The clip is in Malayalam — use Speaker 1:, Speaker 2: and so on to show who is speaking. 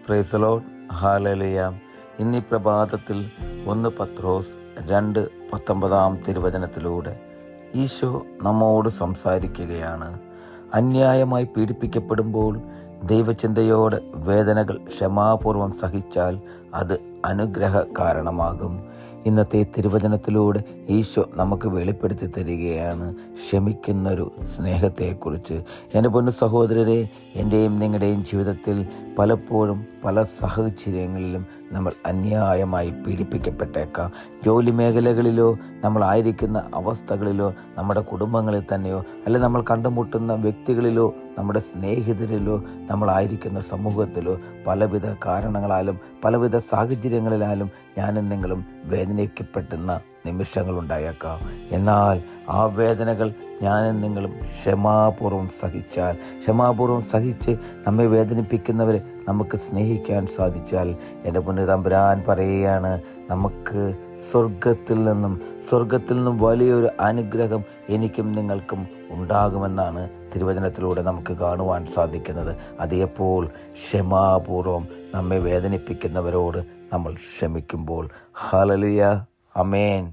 Speaker 1: Praise Lord, hallelujah. ഇന്നീ പ്രഭാതത്തിൽ 1 പത്രോസ് 2:19 തിരുവചനത്തിലൂടെ ഈശോ നമ്മോട് സംസാരിക്കുകയാണ്. അന്യായമായി പീഡിപ്പിക്കപ്പെടുമ്പോൾ ദൈവചിന്തയോടെ വേദനകൾ ക്ഷമാപൂർവം സഹിച്ചാൽ അത് അനുഗ്രഹ കാരണമാകും. ഇന്നത്തെ തിരുവചനത്തിലൂടെ ഈശോ നമുക്ക് വെളിപ്പെടുത്തി തരികയാണ് ക്ഷമിക്കുന്നൊരു സ്നേഹത്തെക്കുറിച്ച്. എൻ്റെ പൊന്നു സഹോദരരെ, എൻ്റെയും നിങ്ങളുടെയും ജീവിതത്തിൽ പലപ്പോഴും പല സാഹചര്യങ്ങളിലും നമ്മൾ അന്യായമായി പീഡിപ്പിക്കപ്പെട്ടേക്കാം. ജോലി മേഖലകളിലോ, നമ്മളായിരിക്കുന്ന അവസ്ഥകളിലോ, നമ്മുടെ കുടുംബങ്ങളിൽ തന്നെയോ, അല്ലെങ്കിൽ നമ്മൾ കണ്ടുമുട്ടുന്ന വ്യക്തികളിലോ, നമ്മുടെ സ്നേഹിതരിലോ, നമ്മളായിരിക്കുന്ന സമൂഹത്തിലോ പലവിധ കാരണങ്ങളാലും പലവിധ സാഹചര്യങ്ങളിലാലും ഞാനും നിങ്ങളും വേദനിക്കപ്പെടുന്ന നിമിഷങ്ങളുണ്ടായേക്കാം. എന്നാൽ ആ വേദനകൾ ഞാനും നിങ്ങളും ക്ഷമാപൂർവം സഹിച്ച് നമ്മെ വേദനിപ്പിക്കുന്നവരെ നമുക്ക് സ്നേഹിക്കാൻ സാധിച്ചാൽ, എൻ്റെ പൊന്നു തമ്പുരാൻ പറയുകയാണ്, നമുക്ക് സ്വർഗത്തിൽ നിന്നും വലിയൊരു അനുഗ്രഹം എനിക്കും നിങ്ങൾക്കും ഉണ്ടാകുമെന്നാണ് തിരുവചനത്തിലൂടെ നമുക്ക് കാണുവാൻ സാധിക്കുന്നത്. അതേപ്പോൾ ക്ഷമാപൂർവം നമ്മെ വേദനിപ്പിക്കുന്നവരോട് നമ്മൾ ക്ഷമിക്കുമ്പോൾ. ഹല്ലേലൂയ, ആമേൻ.